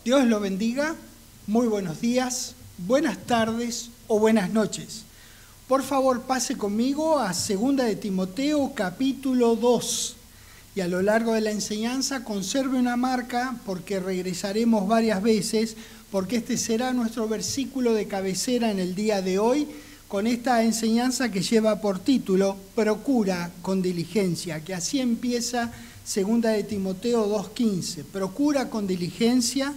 Dios lo bendiga, muy buenos días, buenas tardes o buenas noches. Por favor, pase conmigo a 2 de Timoteo, capítulo 2. Y a lo largo de la enseñanza conserve una marca porque regresaremos varias veces, porque este será nuestro versículo de cabecera en el día de hoy, con esta enseñanza que lleva por título, Procura con diligencia, que así empieza 2 de Timoteo 2:15. Procura con diligencia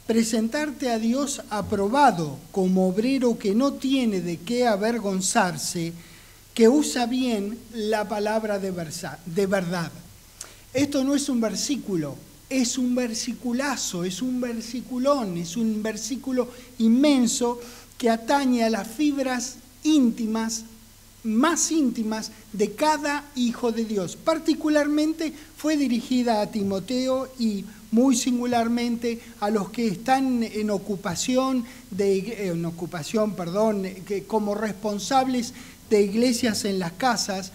presentarte a Dios aprobado como obrero que no tiene de qué avergonzarse, que usa bien la palabra de verdad. Esto no es un versículo, es un versiculazo, es un versiculón, es un versículo inmenso que atañe a las fibras íntimas, más íntimas de cada hijo de Dios. Particularmente fue dirigida a Timoteo y muy singularmente a los que están en ocupación, como responsables de iglesias en las casas,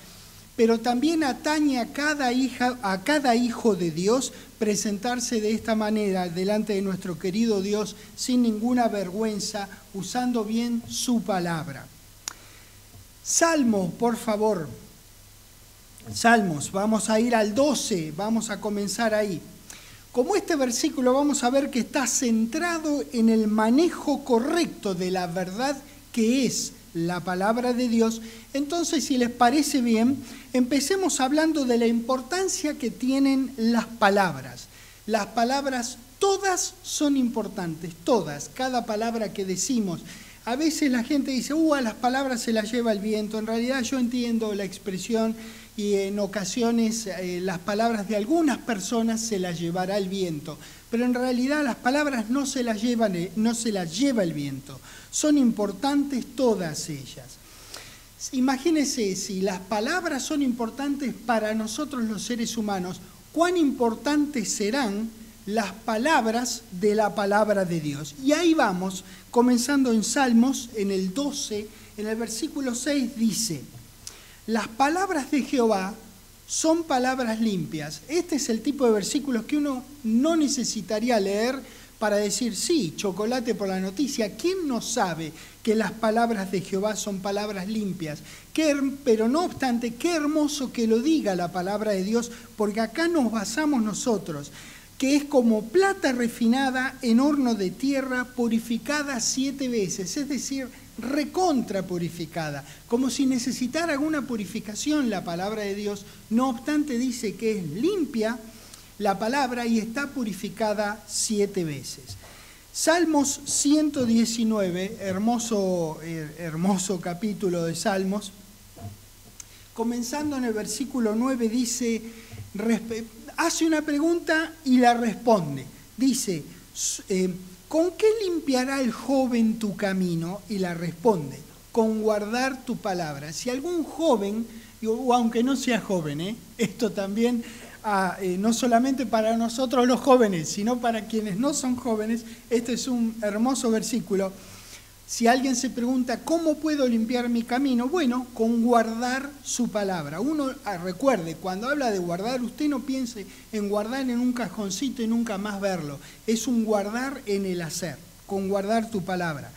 pero también atañe a cada hijo de Dios presentarse de esta manera delante de nuestro querido Dios sin ninguna vergüenza, usando bien su palabra. Salmos, por favor. Salmos, vamos a ir al 12, vamos a comenzar ahí. Como este versículo vamos a ver que está centrado en el manejo correcto de la verdad que es la palabra de Dios, entonces si les parece bien, empecemos hablando de la importancia que tienen las palabras. Las palabras todas son importantes, todas, cada palabra que decimos. A veces la gente dice, a las palabras se las lleva el viento. En realidad yo entiendo la expresión y en ocasiones las palabras de algunas personas se las llevará el viento. Pero en realidad las palabras no se las lleva el viento. Son importantes todas ellas. Imagínense, si las palabras son importantes para nosotros los seres humanos, ¿cuán importantes serán las palabras de la palabra de Dios? Y ahí vamos, comenzando en Salmos, en el 12, en el versículo 6 dice, las palabras de Jehová son palabras limpias. Este es el tipo de versículos que uno no necesitaría leer para decir, sí, chocolate por la noticia. ¿Quién no sabe que las palabras de Jehová son palabras limpias? Pero no obstante, qué hermoso que lo diga la palabra de Dios, porque acá nos basamos nosotros, que es como plata refinada en horno de tierra, purificada 7 veces, es decir, recontra purificada, como si necesitara alguna purificación la palabra de Dios. No obstante, dice que es limpia la palabra y está purificada 7 veces. Salmos 119, hermoso capítulo de Salmos, comenzando en el versículo 9, dice, hace una pregunta y la responde. Dice, ¿con qué limpiará el joven tu camino? Y la responde, con guardar tu palabra. Si algún joven, o aunque no sea joven, esto también, no solamente para nosotros los jóvenes, sino para quienes no son jóvenes, este es un hermoso versículo. Si alguien se pregunta, ¿cómo puedo limpiar mi camino? Bueno, con guardar su palabra. Uno, recuerde, cuando habla de guardar, usted no piense en guardar en un cajoncito y nunca más verlo. Es un guardar en el hacer, con guardar tu palabra.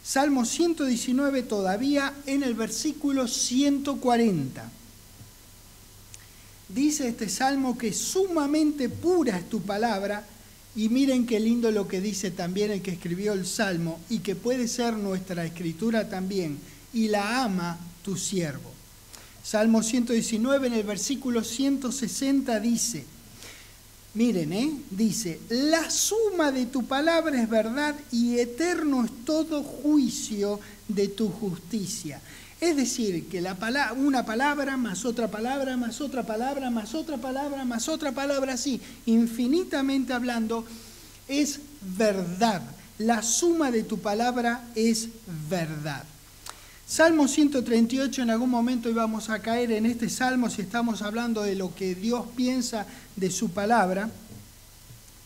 Salmo 119 todavía en el versículo 140. Dice este salmo que sumamente pura es tu palabra. Y miren qué lindo lo que dice también el que escribió el Salmo, y que puede ser nuestra escritura también, y la ama tu siervo. Salmo 119 en el versículo 160 dice, miren, dice, la suma de tu palabra es verdad y eterno es todo juicio de tu justicia. Es decir, que una palabra más otra palabra, más otra palabra, más otra palabra, más otra palabra, así, infinitamente hablando, es verdad. La suma de tu palabra es verdad. Salmo 138, en algún momento íbamos a caer en este salmo si estamos hablando de lo que Dios piensa de su palabra,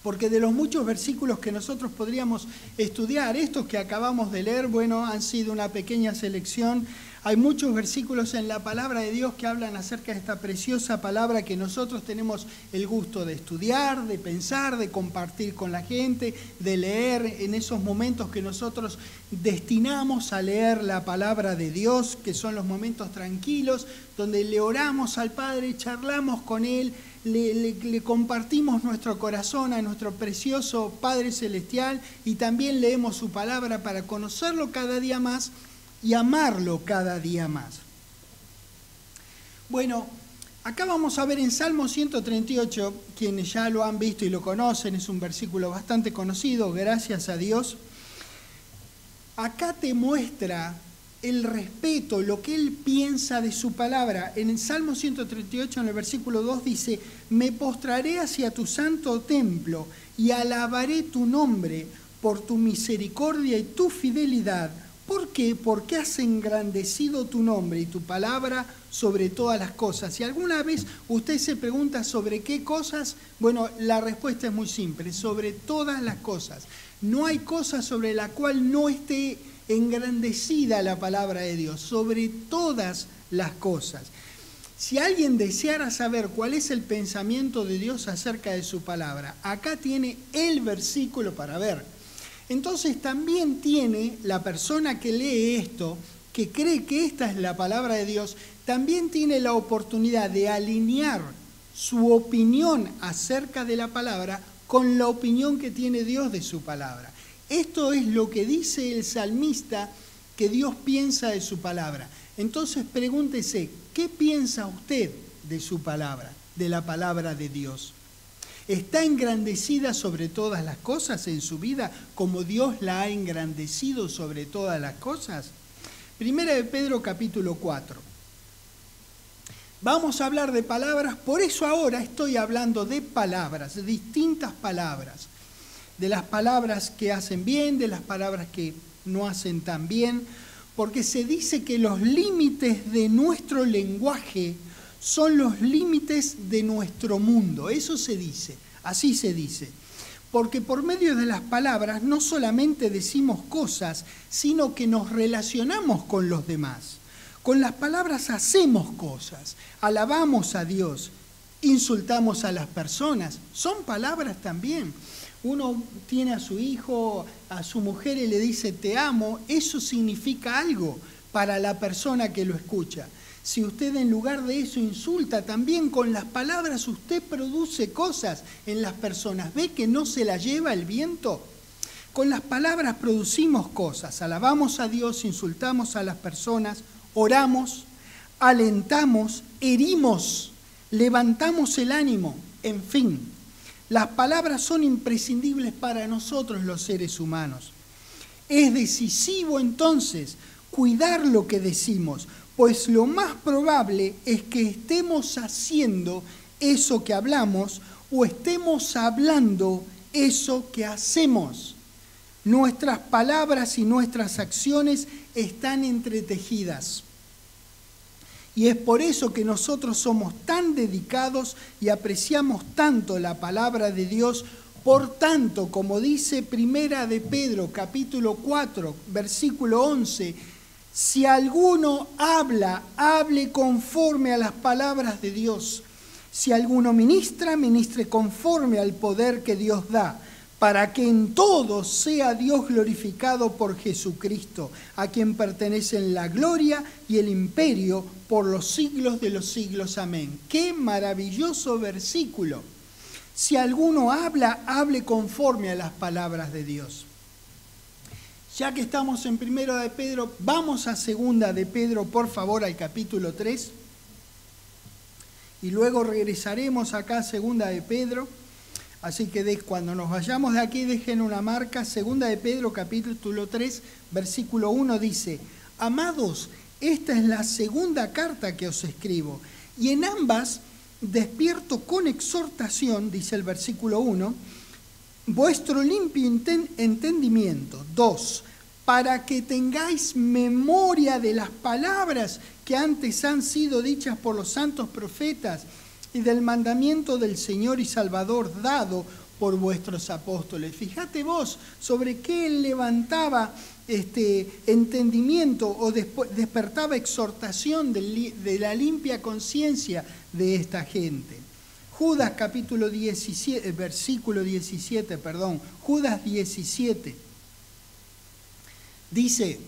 porque de los muchos versículos que nosotros podríamos estudiar, estos que acabamos de leer, bueno, han sido una pequeña selección. Hay muchos versículos en la palabra de Dios que hablan acerca de esta preciosa palabra que nosotros tenemos el gusto de estudiar, de pensar, de compartir con la gente, de leer en esos momentos que nosotros destinamos a leer la palabra de Dios, que son los momentos tranquilos, donde le oramos al Padre, charlamos con Él, le compartimos nuestro corazón a nuestro precioso Padre Celestial y también leemos su palabra para conocerlo cada día más y amarlo cada día más. Bueno, acá vamos a ver en Salmo 138, quienes ya lo han visto y lo conocen, es un versículo bastante conocido, gracias a Dios. Acá te muestra el respeto, lo que él piensa de su palabra. En el Salmo 138, en el versículo 2, dice: me postraré hacia tu santo templo y alabaré tu nombre por tu misericordia y tu fidelidad. ¿Por qué? Porque has engrandecido tu nombre y tu palabra sobre todas las cosas. Si alguna vez usted se pregunta sobre qué cosas, bueno, la respuesta es muy simple: sobre todas las cosas. No hay cosa sobre la cual no esté engrandecida la palabra de Dios, sobre todas las cosas. Si alguien deseara saber cuál es el pensamiento de Dios acerca de su palabra, acá tiene el versículo para ver. Entonces también tiene la persona que lee esto, que cree que esta es la palabra de Dios, también tiene la oportunidad de alinear su opinión acerca de la palabra con la opinión que tiene Dios de su palabra. Esto es lo que dice el salmista que Dios piensa de su palabra. Entonces pregúntese, ¿qué piensa usted de su palabra, de la palabra de Dios? ¿Está engrandecida sobre todas las cosas en su vida como Dios la ha engrandecido sobre todas las cosas? Primera de Pedro capítulo 4. Vamos a hablar de palabras, por eso ahora estoy hablando de palabras, de distintas palabras. De las palabras que hacen bien, de las palabras que no hacen tan bien, porque se dice que los límites de nuestro lenguaje son los límites de nuestro mundo. Eso se dice, así se dice. Porque por medio de las palabras no solamente decimos cosas, sino que nos relacionamos con los demás. Con las palabras hacemos cosas, alabamos a Dios, insultamos a las personas. Son palabras también. Uno tiene a su hijo, a su mujer y le dice te amo, eso significa algo para la persona que lo escucha. Si usted en lugar de eso insulta, también con las palabras usted produce cosas en las personas. ¿Ve que no se la lleva el viento? Con las palabras producimos cosas, alabamos a Dios, insultamos a las personas, oramos, alentamos, herimos, levantamos el ánimo, en fin. Las palabras son imprescindibles para nosotros los seres humanos. Es decisivo entonces cuidar lo que decimos, pues lo más probable es que estemos haciendo eso que hablamos o estemos hablando eso que hacemos. Nuestras palabras y nuestras acciones están entretejidas. Y es por eso que nosotros somos tan dedicados y apreciamos tanto la palabra de Dios. Por tanto, como dice Primera de Pedro, capítulo 4, versículo 11, si alguno habla, hable conforme a las palabras de Dios. Si alguno ministra, ministre conforme al poder que Dios da, para que en todo sea Dios glorificado por Jesucristo, a quien pertenecen la gloria y el imperio por los siglos de los siglos. Amén. ¡Qué maravilloso versículo! Si alguno habla, hable conforme a las palabras de Dios. Ya que estamos en Primera de Pedro, vamos a Segunda de Pedro, por favor, al capítulo 3. Y luego regresaremos acá a Segunda de Pedro. Así que cuando nos vayamos de aquí, dejen una marca. Segunda de Pedro, capítulo 3, versículo 1 dice: amados, esta es la segunda carta que os escribo, y en ambas despierto con exhortación, dice el versículo 1, vuestro limpio entendimiento. 2, para que tengáis memoria de las palabras que antes han sido dichas por los santos profetas, y del mandamiento del Señor y Salvador dado por vuestros apóstoles. Fíjate vos sobre qué él levantaba entendimiento o despertaba exhortación de la limpia conciencia de esta gente. Judas capítulo 17, versículo 17, perdón, Judas 17, dice: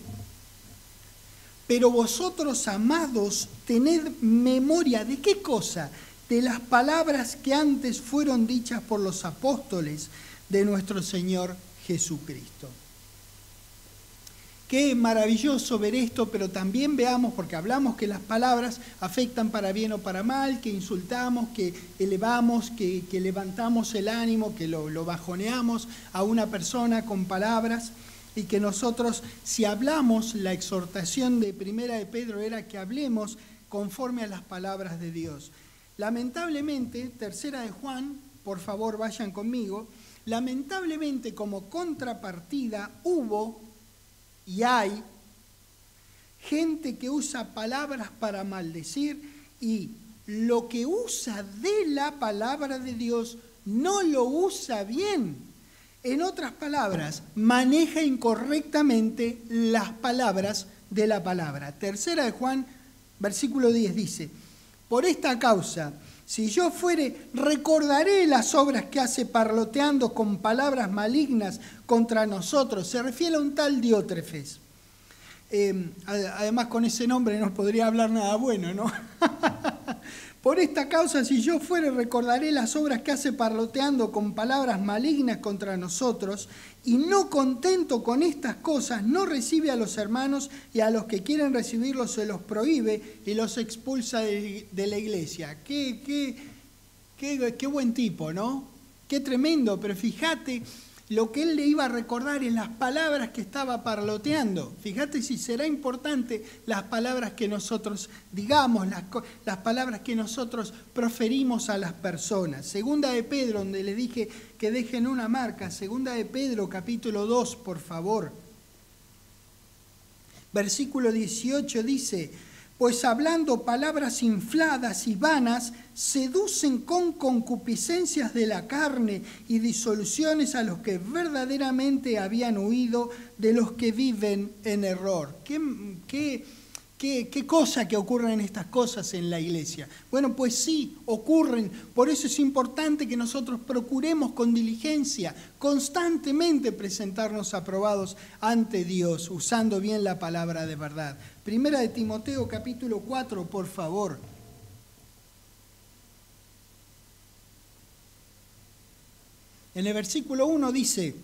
pero vosotros, amados, tened memoria ¿de qué cosa? De las palabras que antes fueron dichas por los apóstoles de nuestro Señor Jesucristo. Qué maravilloso ver esto, pero también veamos, porque hablamos que las palabras afectan para bien o para mal, que insultamos, que elevamos, que levantamos el ánimo, que lo bajoneamos a una persona con palabras, y que nosotros, si hablamos, la exhortación de Primera de Pedro era que hablemos conforme a las palabras de Dios. Lamentablemente, Tercera de Juan, por favor vayan conmigo, lamentablemente como contrapartida hubo y hay gente que usa palabras para maldecir y lo que usa de la palabra de Dios no lo usa bien. En otras palabras, maneja incorrectamente las palabras de la palabra. Tercera de Juan, versículo 10 dice: por esta causa, si yo fuere, recordaré las obras que hace parloteando con palabras malignas contra nosotros. Se refiere a un tal Diótrefes. Además, con ese nombre no podría hablar nada bueno, ¿no? Por esta causa, si yo fuere, recordaré las obras que hace parloteando con palabras malignas contra nosotros, y no contento con estas cosas, no recibe a los hermanos, y a los que quieren recibirlos se los prohíbe y los expulsa de la iglesia. Qué buen tipo, ¿no? Qué tremendo, pero fíjate lo que él le iba a recordar en las palabras que estaba parloteando. Fíjate si será importante las palabras que nosotros digamos, las palabras que nosotros proferimos a las personas. Segunda de Pedro, donde le dije que dejen una marca. Segunda de Pedro, capítulo 2, por favor. Versículo 18 dice: pues hablando palabras infladas y vanas, seducen con concupiscencias de la carne y disoluciones a los que verdaderamente habían huido de los que viven en error. ¿Qué cosa que ocurren estas cosas en la iglesia? Bueno, pues sí, ocurren. Por eso es importante que nosotros procuremos con diligencia, constantemente presentarnos aprobados ante Dios, usando bien la palabra de verdad. Primera de Timoteo, capítulo 4, por favor. En el versículo 1 dice: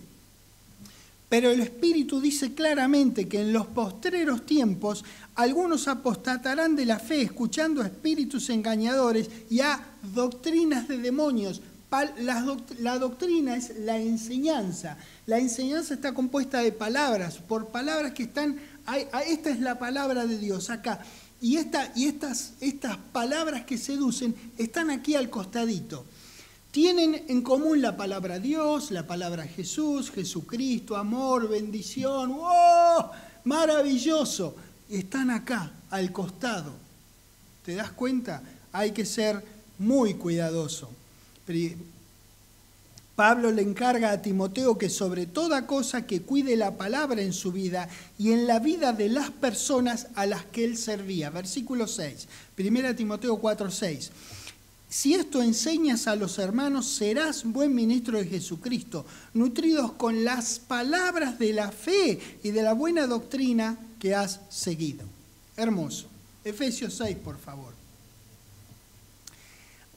pero el Espíritu dice claramente que en los postreros tiempos algunos apostatarán de la fe, escuchando a espíritus engañadores y a doctrinas de demonios. La doctrina es la enseñanza. La enseñanza está compuesta de palabras, por palabras que están... Esta es la palabra de Dios acá. Y estas palabras que seducen están aquí al costadito. Tienen en común la palabra Dios, la palabra Jesús, Jesucristo, amor, bendición. ¡Oh! Maravilloso. Están acá, al costado. ¿Te das cuenta? Hay que ser muy cuidadoso. Pablo le encarga a Timoteo que sobre toda cosa que cuide la palabra en su vida y en la vida de las personas a las que él servía. Versículo 6, 1 Timoteo 4, 6. Si esto enseñas a los hermanos, serás buen ministro de Jesucristo, nutridos con las palabras de la fe y de la buena doctrina que has seguido. Hermoso. Efesios 6, por favor.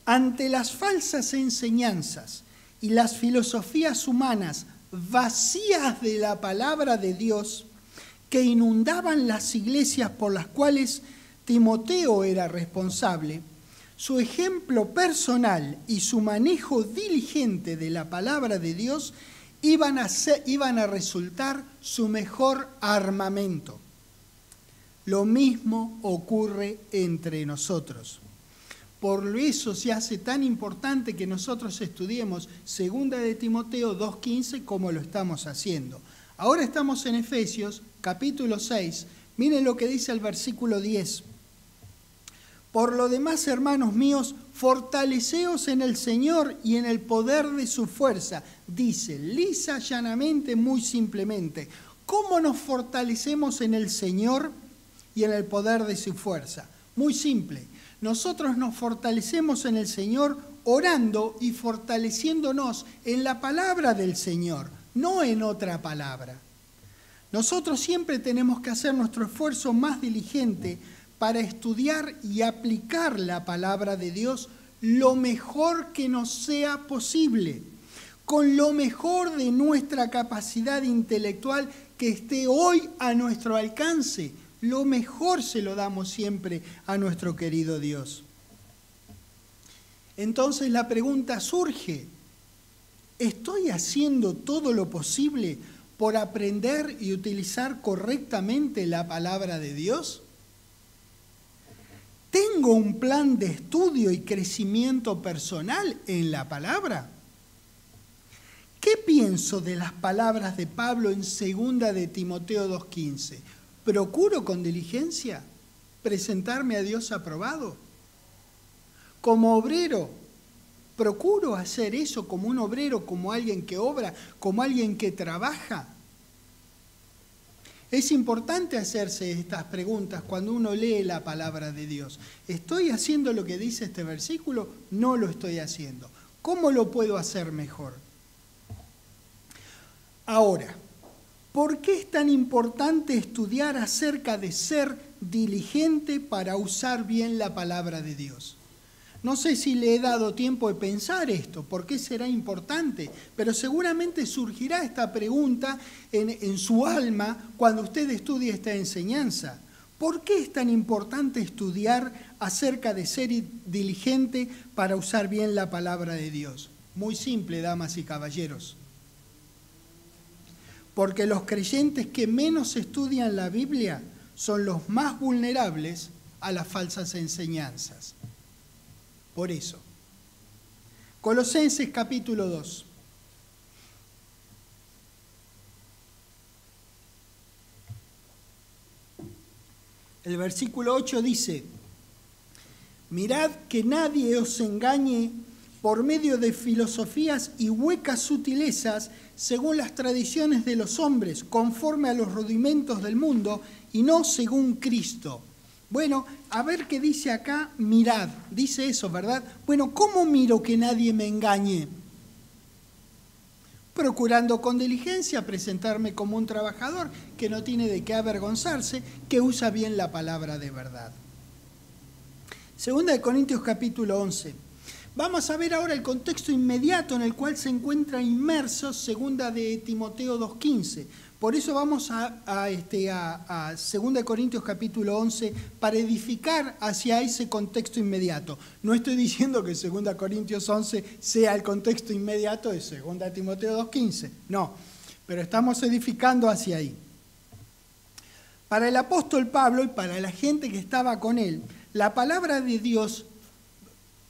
Ante las falsas enseñanzas y las filosofías humanas vacías de la palabra de Dios que inundaban las iglesias por las cuales Timoteo era responsable, su ejemplo personal y su manejo diligente de la palabra de Dios iban a resultar su mejor armamento. Lo mismo ocurre entre nosotros. Por eso se hace tan importante que nosotros estudiemos 2 de Timoteo 2:15 como lo estamos haciendo. Ahora estamos en Efesios capítulo 6. Miren lo que dice el versículo 10. Por lo demás, hermanos míos, fortaleceos en el Señor y en el poder de su fuerza. Dice, lisa, llanamente, muy simplemente. ¿Cómo nos fortalecemos en el Señor y en el poder de su fuerza? Muy simple. Nosotros nos fortalecemos en el Señor orando y fortaleciéndonos en la palabra del Señor, no en otra palabra. Nosotros siempre tenemos que hacer nuestro esfuerzo más diligente para estudiar y aplicar la palabra de Dios lo mejor que nos sea posible, con lo mejor de nuestra capacidad intelectual que esté hoy a nuestro alcance. Lo mejor se lo damos siempre a nuestro querido Dios. Entonces la pregunta surge, ¿estoy haciendo todo lo posible por aprender y utilizar correctamente la palabra de Dios? ¿Tengo un plan de estudio y crecimiento personal en la palabra? ¿Qué pienso de las palabras de Pablo en 2 de Timoteo 2:15? ¿Procuro con diligencia presentarme a Dios aprobado? Como obrero, ¿procuro hacer eso como un obrero, como alguien que obra, como alguien que trabaja? Es importante hacerse estas preguntas cuando uno lee la palabra de Dios. ¿Estoy haciendo lo que dice este versículo? No lo estoy haciendo. ¿Cómo lo puedo hacer mejor? Ahora, ¿por qué es tan importante estudiar acerca de ser diligente para usar bien la palabra de Dios? No sé si le he dado tiempo de pensar esto, ¿por qué será importante? Pero seguramente surgirá esta pregunta en su alma cuando usted estudie esta enseñanza. ¿Por qué es tan importante estudiar acerca de ser diligente para usar bien la palabra de Dios? Muy simple, damas y caballeros. Porque los creyentes que menos estudian la Biblia son los más vulnerables a las falsas enseñanzas. Por eso, Colosenses capítulo 2. El versículo 8 dice, mirad que nadie os engañe por medio de filosofías y huecas sutilezas según las tradiciones de los hombres, conforme a los rudimentos del mundo y no según Cristo. Bueno, a ver qué dice acá, mirad, dice eso, ¿verdad? Bueno, ¿cómo miro que nadie me engañe? Procurando con diligencia presentarme como un trabajador que no tiene de qué avergonzarse, que usa bien la palabra de verdad. 2 de Corintios capítulo 11. Vamos a ver ahora el contexto inmediato en el cual se encuentra inmerso 2 de Timoteo 2:15. Por eso vamos a 2 de Corintios capítulo 11 para edificar hacia ese contexto inmediato. No estoy diciendo que 2 Corintios 11 sea el contexto inmediato de 2 de Timoteo 2:15. No, pero estamos edificando hacia ahí. Para el apóstol Pablo y para la gente que estaba con él, la palabra de Dios,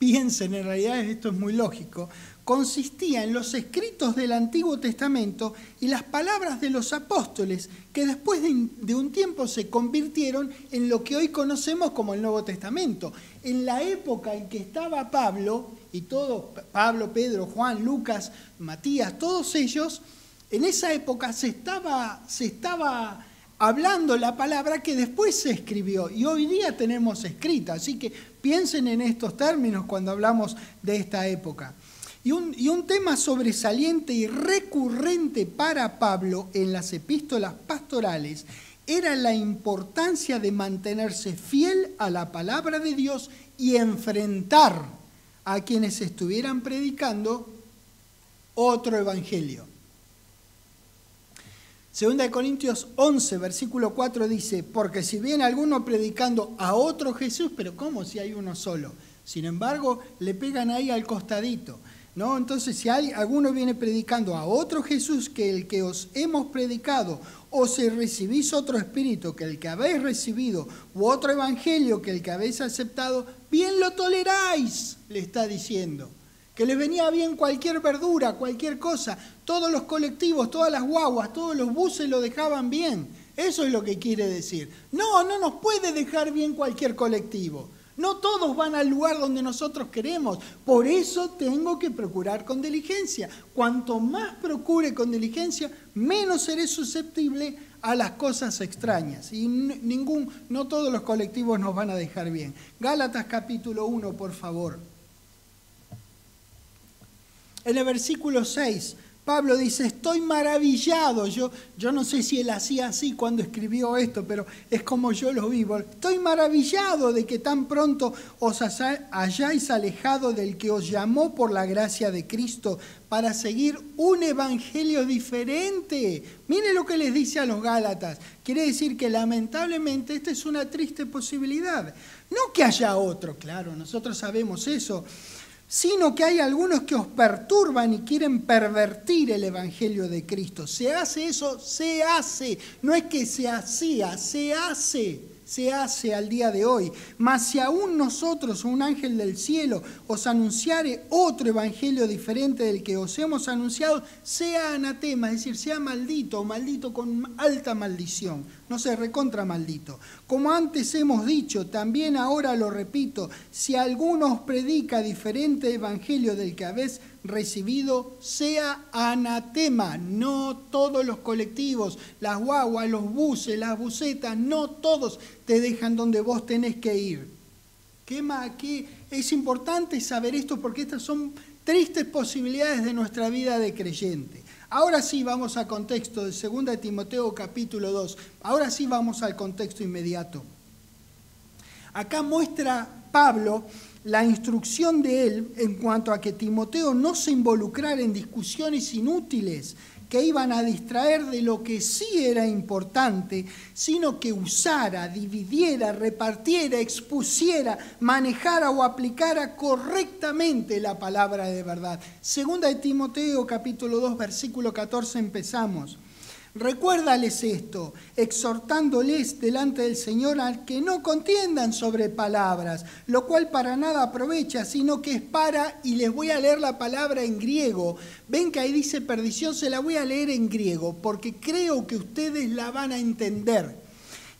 piensen, en realidad esto es muy lógico, consistía en los escritos del Antiguo Testamento y las palabras de los apóstoles que después de un tiempo se convirtieron en lo que hoy conocemos como el Nuevo Testamento. En la época en que estaba Pablo, y todos, Pablo, Pedro, Juan, Lucas, Matías, todos ellos, en esa época se estaba hablando la palabra que después se escribió y hoy día tenemos escrita. Así que piensen en estos términos cuando hablamos de esta época. Y un tema sobresaliente y recurrente para Pablo en las epístolas pastorales era la importancia de mantenerse fiel a la palabra de Dios y enfrentar a quienes estuvieran predicando otro evangelio. 2 de Corintios 11, versículo 4 dice, porque si viene alguno predicando a otro Jesús, pero ¿cómo si hay uno solo? Sin embargo, le pegan ahí al costadito, ¿no? Entonces, si alguno viene predicando a otro Jesús que el que os hemos predicado, o si recibís otro espíritu que el que habéis recibido, u otro evangelio que el que habéis aceptado, bien lo toleráis, le está diciendo. Que les venía bien cualquier verdura, cualquier cosa, todos los colectivos, todas las guaguas, todos los buses lo dejaban bien. Eso es lo que quiere decir. No nos puede dejar bien cualquier colectivo. No todos van al lugar donde nosotros queremos. Por eso tengo que procurar con diligencia. Cuanto más procure con diligencia, menos seré susceptible a las cosas extrañas. Y no todos los colectivos nos van a dejar bien. Gálatas capítulo 1, por favor. En el versículo 6, Pablo dice, estoy maravillado. Yo no sé si él hacía así cuando escribió esto, pero es como yo lo vivo. Estoy maravillado de que tan pronto os hayáis alejado del que os llamó por la gracia de Cristo para seguir un evangelio diferente. Mire lo que les dice a los Gálatas. Quiere decir que lamentablemente esta es una triste posibilidad. No que haya otro, claro, nosotros sabemos eso, sino que hay algunos que os perturban y quieren pervertir el evangelio de Cristo. Se hace eso, se hace. No es que se hacía, se hace al día de hoy. Mas si aún nosotros, un ángel del cielo, os anunciare otro evangelio diferente del que os hemos anunciado, sea anatema, es decir, sea maldito, maldito con alta maldición, no sé, recontra maldito. Como antes hemos dicho, también ahora lo repito, si alguno os predica diferente evangelio del que habéis recibido, sea anatema. No todos los colectivos, las guaguas, los buses, las busetas, no todos te dejan donde vos tenés que ir. ¿Qué es importante saber esto? Porque estas son tristes posibilidades de nuestra vida de creyente. Ahora sí vamos al contexto de 2 Timoteo capítulo 2. Ahora sí vamos al contexto inmediato. Acá muestra Pablo la instrucción de él en cuanto a que Timoteo no se involucrara en discusiones inútiles que iban a distraer de lo que sí era importante, sino que usara, dividiera, repartiera, expusiera, manejara o aplicara correctamente la palabra de verdad. 2 Timoteo capítulo 2, versículo 14 empezamos. Recuérdales esto, exhortándoles delante del Señor a que no contiendan sobre palabras, lo cual para nada aprovecha, sino que es para, y les voy a leer la palabra en griego. Ven que ahí dice perdición, se la voy a leer en griego, porque creo que ustedes la van a entender.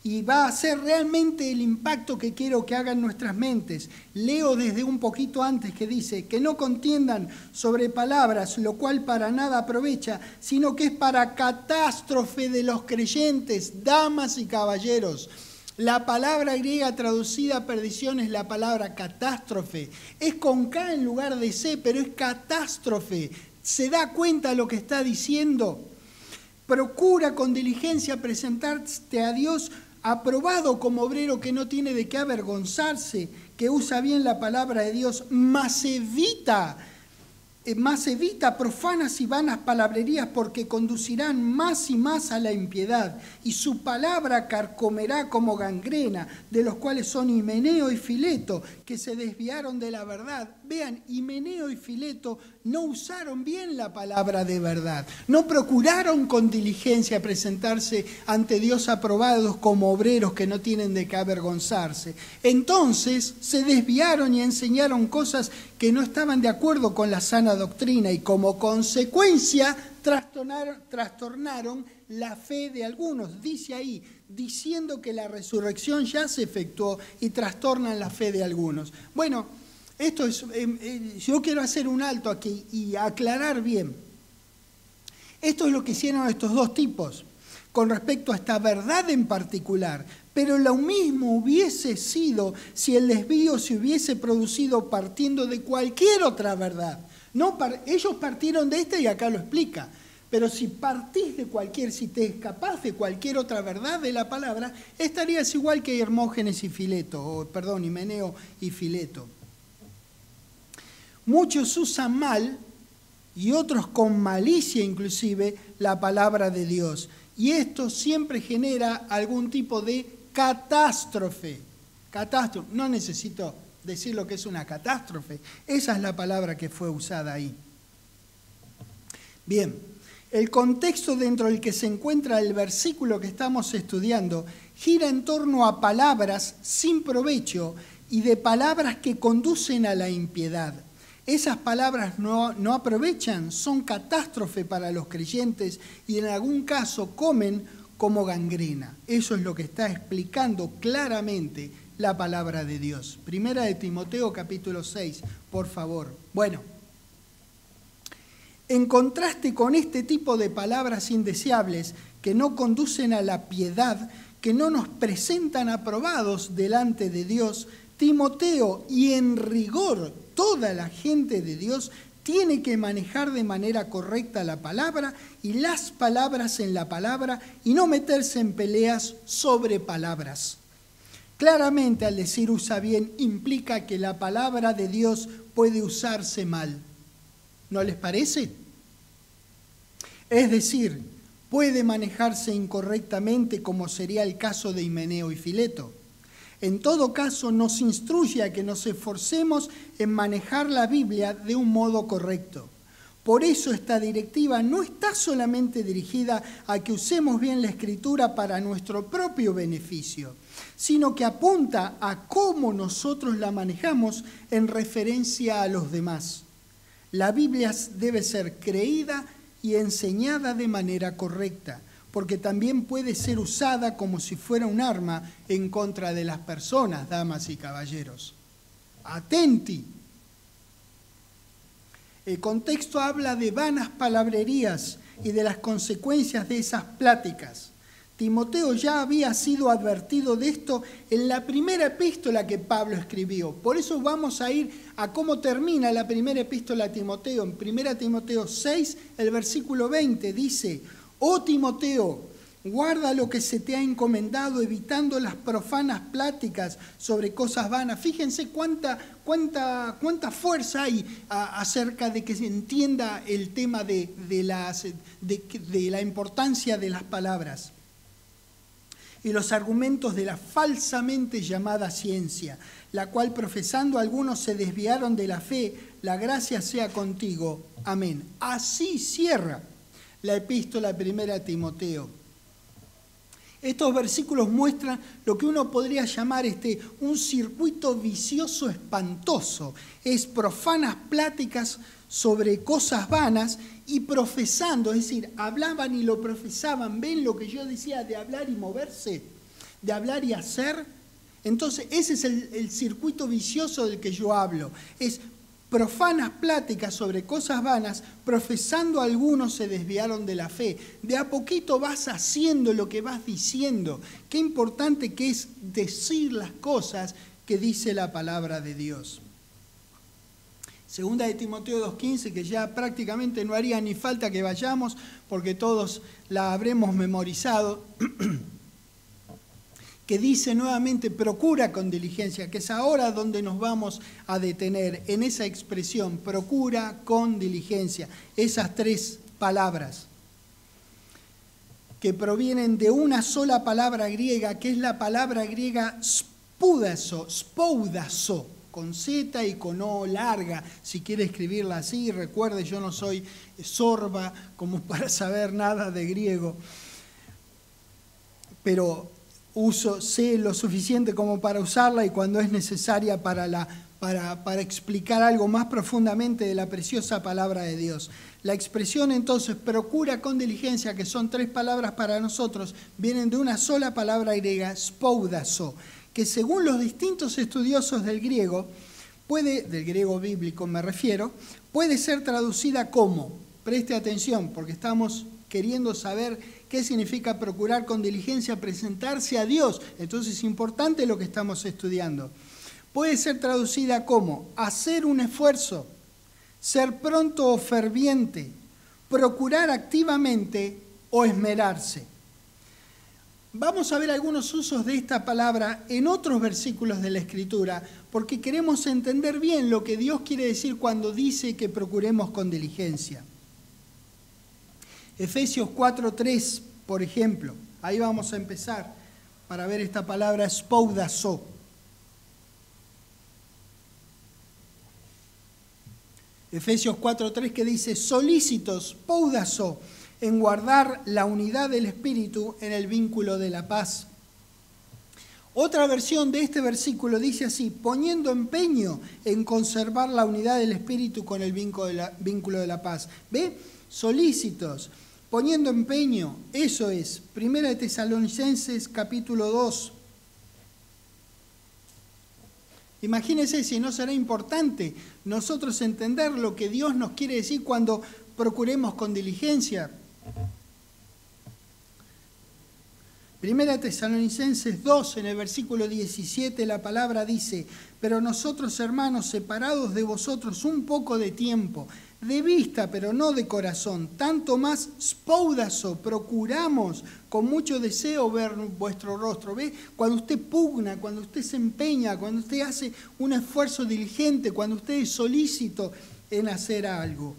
Y va a ser realmente el impacto que quiero que hagan nuestras mentes. Leo desde un poquito antes que dice que no contiendan sobre palabras, lo cual para nada aprovecha, sino que es para catástrofe de los creyentes, damas y caballeros. La palabra griega traducida perdición es la palabra catástrofe. Es con K en lugar de C, pero es catástrofe. ¿Se da cuenta lo que está diciendo? Procura con diligencia presentarte a Dios aprobado como obrero que no tiene de qué avergonzarse, que usa bien la palabra de Dios, más evita profanas y vanas palabrerías, porque conducirán más y más a la impiedad, y su palabra carcomerá como gangrena, de los cuales son Himeneo y Fileto, que se desviaron de la verdad. Vean, Himeneo y Fileto no usaron bien la palabra de verdad, no procuraron con diligencia presentarse ante Dios aprobados como obreros que no tienen de qué avergonzarse. Entonces se desviaron y enseñaron cosas que no estaban de acuerdo con la sana doctrina, y como consecuencia trastornaron la fe de algunos. Dice ahí, diciendo que la resurrección ya se efectuó, y trastornan la fe de algunos. Bueno, esto es, yo quiero hacer un alto aquí y aclarar bien. Esto es lo que hicieron estos dos tipos con respecto a esta verdad en particular. Pero lo mismo hubiese sido si el desvío se hubiese producido partiendo de cualquier otra verdad. No, ellos partieron de esta y acá lo explica. Pero si partís de si te escapás de cualquier otra verdad de la palabra, estarías igual que Hermógenes y Fileto, Himeneo y Fileto. Muchos usan mal, y otros con malicia inclusive, la palabra de Dios. Y esto siempre genera algún tipo de catástrofe. Catástrofe. No necesito decir lo que es una catástrofe. Esa es la palabra que fue usada ahí. Bien, el contexto dentro del que se encuentra el versículo que estamos estudiando gira en torno a palabras sin provecho y de palabras que conducen a la impiedad. Esas palabras no aprovechan, son catástrofe para los creyentes y en algún caso comen como gangrena. Eso es lo que está explicando claramente la palabra de Dios. Primera de Timoteo capítulo 6, por favor. Bueno, en contraste con este tipo de palabras indeseables que no conducen a la piedad, que no nos presentan aprobados delante de Dios, Timoteo y en rigor toda la gente de Dios tiene que manejar de manera correcta la palabra y las palabras en la palabra y no meterse en peleas sobre palabras. Claramente, al decir usa bien, implica que la palabra de Dios puede usarse mal. ¿No les parece? Es decir, puede manejarse incorrectamente, como sería el caso de Himeneo y Fileto. En todo caso, nos instruye a que nos esforcemos en manejar la Biblia de un modo correcto. Por eso esta directiva no está solamente dirigida a que usemos bien la Escritura para nuestro propio beneficio, sino que apunta a cómo nosotros la manejamos en referencia a los demás. La Biblia debe ser creída y enseñada de manera correcta, porque también puede ser usada como si fuera un arma en contra de las personas, damas y caballeros. Atenti. El contexto habla de vanas palabrerías y de las consecuencias de esas pláticas. Timoteo ya había sido advertido de esto en la primera epístola que Pablo escribió. Por eso vamos a ir a cómo termina la primera epístola a Timoteo. En 1 Timoteo 6, el versículo 20 dice: «Oh Timoteo, guarda lo que se te ha encomendado, evitando las profanas pláticas sobre cosas vanas». Fíjense cuánta fuerza hay acerca de que se entienda el tema de la importancia de las palabras y los argumentos de la falsamente llamada ciencia, la cual profesando algunos se desviaron de la fe. La gracia sea contigo. Amén. Así cierra la epístola 1 Timoteo. Estos versículos muestran lo que uno podría llamar un circuito vicioso espantoso. Es profanas pláticas sobre cosas vanas y profesando, es decir, hablaban y lo profesaban. ¿Ven lo que yo decía de hablar y moverse? De hablar y hacer. Entonces, ese es el circuito vicioso del que yo hablo. Es profanas pláticas sobre cosas vanas, profesando algunos se desviaron de la fe. De a poquito vas haciendo lo que vas diciendo. Qué importante que es decir las cosas que dice la palabra de Dios. Segunda de Timoteo 2:15, que ya prácticamente no haría ni falta que vayamos, porque todos la habremos memorizado, que dice nuevamente, procura con diligencia, que es ahora donde nos vamos a detener, en esa expresión, procura con diligencia. Esas tres palabras que provienen de una sola palabra griega, que es la palabra griega spoudazo, con Z y con O larga, si quiere escribirla así. Recuerde, yo no soy sorba como para saber nada de griego, pero sé lo suficiente como para usarla y cuando es necesaria para explicar algo más profundamente de la preciosa palabra de Dios. La expresión entonces, procura con diligencia, que son tres palabras para nosotros, vienen de una sola palabra griega, spoudazo, que según los distintos estudiosos del griego bíblico me refiero, puede ser traducida como, preste atención, porque estamos queriendo saber qué significa procurar con diligencia, presentarse a Dios. Entonces es importante lo que estamos estudiando. Puede ser traducida como hacer un esfuerzo, ser pronto o ferviente, procurar activamente o esmerarse. Vamos a ver algunos usos de esta palabra en otros versículos de la Escritura, porque queremos entender bien lo que Dios quiere decir cuando dice que procuremos con diligencia. Efesios 4:3, por ejemplo, ahí vamos a empezar para ver esta palabra spoudazo. Efesios 4:3, que dice, solícitos, spoudazo, en guardar la unidad del Espíritu en el vínculo de la paz. Otra versión de este versículo dice así, poniendo empeño en conservar la unidad del Espíritu con el vínculo de la paz. ¿Ve? Solícitos, poniendo empeño, eso es. Primera de Tesalonicenses capítulo 2. Imagínense si no será importante nosotros entender lo que Dios nos quiere decir cuando procuremos con diligencia. Primera Tesalonicenses 2, en el versículo 17, la palabra dice: pero nosotros, hermanos, separados de vosotros un poco de tiempo, de vista, pero no de corazón, tanto más spoudazo, procuramos con mucho deseo ver vuestro rostro. ¿Ve? Cuando usted pugna, cuando usted se empeña, cuando usted hace un esfuerzo diligente, cuando usted es solícito en hacer algo.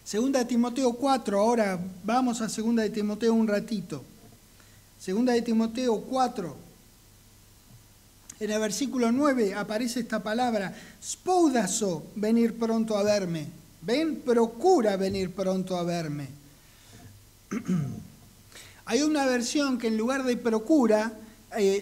Segunda de Timoteo 4, ahora vamos a Segunda de Timoteo un ratito. Segunda de Timoteo 4, en el versículo 9 aparece esta palabra: spoudazo, venir pronto a verme. ¿Ven? Procura venir pronto a verme. Hay una versión que en lugar de procura,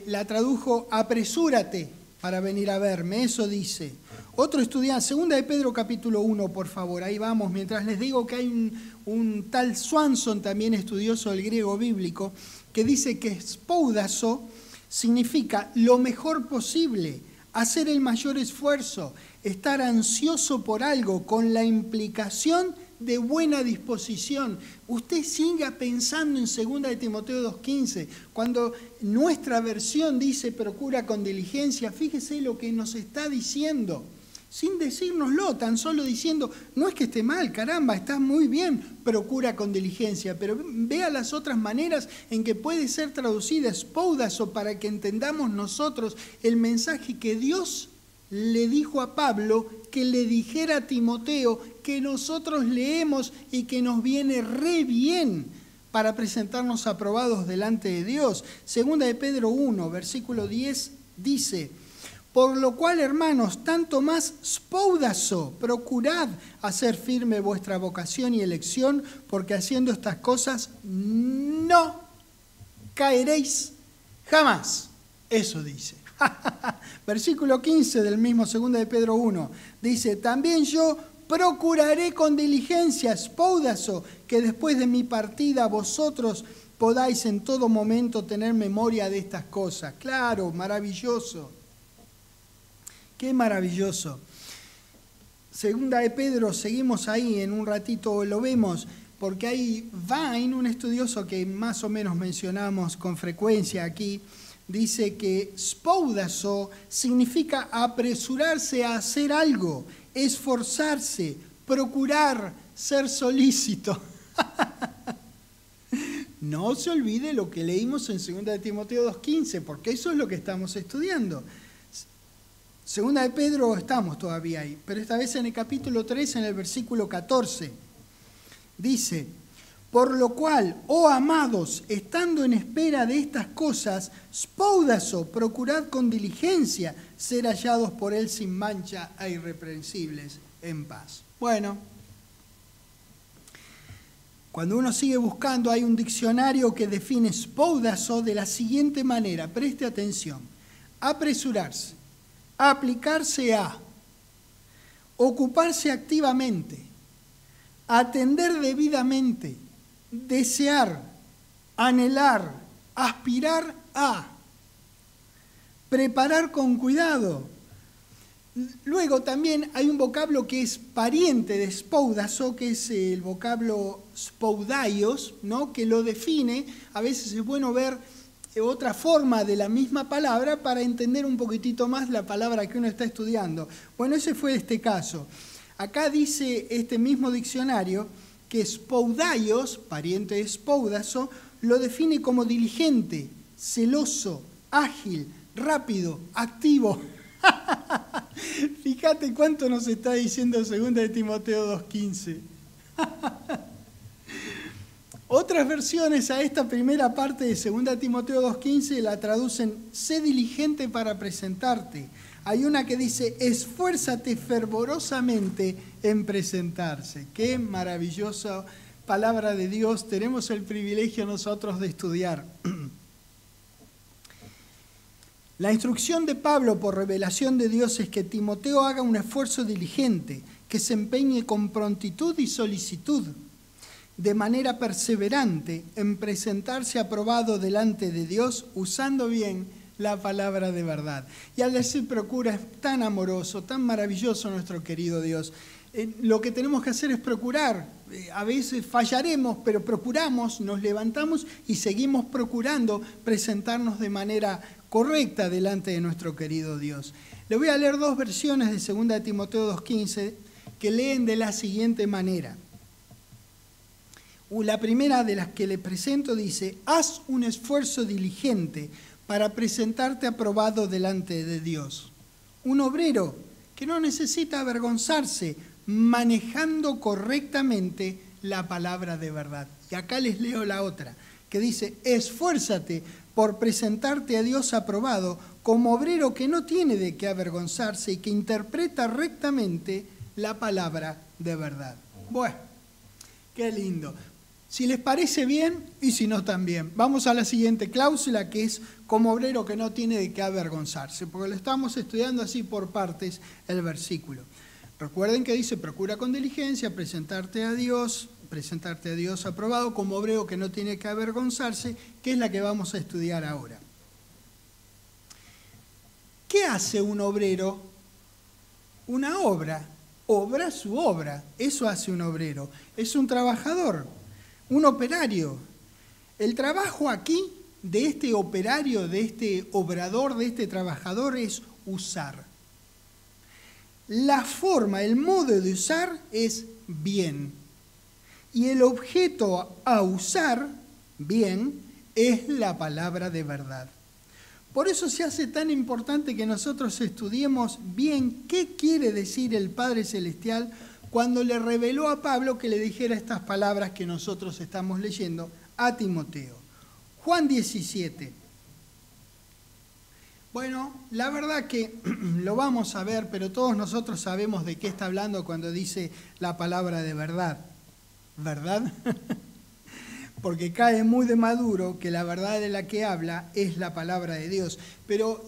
la tradujo apresúrate para venir a verme, eso dice. Otro estudiante, Segunda de Pedro capítulo 1, por favor, ahí vamos, mientras les digo que hay un tal Swanson, también estudioso del griego bíblico, que dice que spoudazo significa lo mejor posible, hacer el mayor esfuerzo, estar ansioso por algo, con la implicación de buena disposición. Usted siga pensando en 2 de Timoteo 2:15, cuando nuestra versión dice procura con diligencia, fíjese lo que nos está diciendo, sin decírnoslo, tan solo diciendo, no es que esté mal, caramba, está muy bien, procura con diligencia, pero vea las otras maneras en que puede ser traducida spoudazo para que entendamos nosotros el mensaje que Dios le dijo a Pablo que le dijera a Timoteo, que nosotros leemos y que nos viene re bien para presentarnos aprobados delante de Dios. Segunda de Pedro 1, versículo 10 dice: por lo cual, hermanos, tanto más spoudazo, procurad hacer firme vuestra vocación y elección, porque haciendo estas cosas no caeréis jamás. Eso dice. Versículo 15 del mismo 2 de Pedro 1 dice: también yo procuraré con diligencia, spoudazo, que después de mi partida vosotros podáis en todo momento tener memoria de estas cosas. Claro, maravilloso. Qué maravilloso. Segunda de Pedro, seguimos ahí, en un ratito lo vemos, porque hay Vine, un estudioso que más o menos mencionamos con frecuencia aquí, dice que spoudazo significa apresurarse a hacer algo, esforzarse, procurar, ser solícito. No se olvide lo que leímos en 2 de Timoteo 2:15, porque eso es lo que estamos estudiando. Segunda de Pedro estamos todavía ahí, pero esta vez en el capítulo 3, en el versículo 14, dice: por lo cual, oh amados, estando en espera de estas cosas, spoudazo, procurad con diligencia ser hallados por él sin mancha e irreprensibles en paz. Bueno, cuando uno sigue buscando, hay un diccionario que define spoudazo de la siguiente manera, preste atención: apresurarse, aplicarse a, ocuparse activamente, atender debidamente, desear, anhelar, aspirar a, preparar con cuidado. Luego también hay un vocablo que es pariente de spoudazo, que es el vocablo spoudaios, ¿no? Que lo define. A veces es bueno ver otra forma de la misma palabra para entender un poquitito más la palabra que uno está estudiando. Bueno, ese fue este caso. Acá dice este mismo diccionario que spoudaios, pariente de spoudazo, lo define como diligente, celoso, ágil, rápido, activo. Fíjate cuánto nos está diciendo 2 de Timoteo 2:15. Otras versiones a esta primera parte de 2 Timoteo 2:15 la traducen: sé diligente para presentarte. Hay una que dice: esfuérzate fervorosamente en presentarse. Qué maravillosa palabra de Dios tenemos el privilegio nosotros de estudiar. La instrucción de Pablo por revelación de Dios es que Timoteo haga un esfuerzo diligente, que se empeñe con prontitud y solicitud, de manera perseverante en presentarse aprobado delante de Dios, usando bien la palabra de verdad. Y al decir procura es tan amoroso, tan maravilloso nuestro querido Dios. Lo que tenemos que hacer es procurar. A veces fallaremos, pero procuramos, nos levantamos y seguimos procurando presentarnos de manera correcta delante de nuestro querido Dios. Le voy a leer dos versiones de 2 Timoteo 2:15 que leen de la siguiente manera. La primera de las que le presento dice: haz un esfuerzo diligente para presentarte aprobado delante de Dios. Un obrero que no necesita avergonzarse, manejando correctamente la palabra de verdad. Y acá les leo la otra, que dice: esfuérzate por presentarte a Dios aprobado como obrero que no tiene de qué avergonzarse y que interpreta rectamente la palabra de verdad. Bueno, qué lindo. Si les parece bien y si no también. Vamos a la siguiente cláusula, que es como obrero que no tiene de qué avergonzarse, porque lo estamos estudiando así por partes el versículo. Recuerden que dice: procura con diligencia presentarte a Dios aprobado como obrero que no tiene que avergonzarse, que es la que vamos a estudiar ahora. ¿Qué hace un obrero? Una obra. Obra su obra. Eso hace un obrero. Es un trabajador, un operario. El trabajo aquí de este operario, de este obrador, de este trabajador es usar. La forma, el modo de usar es bien. Y el objeto a usar bien es la palabra de verdad. Por eso se hace tan importante que nosotros estudiemos bien qué quiere decir el Padre Celestial cuando le reveló a Pablo que le dijera estas palabras que nosotros estamos leyendo a Timoteo. Juan 17. Bueno, la verdad que lo vamos a ver, pero todos nosotros sabemos de qué está hablando cuando dice la palabra de verdad. ¿Verdad? Porque cae muy de maduro que la verdad de la que habla es la palabra de Dios. Pero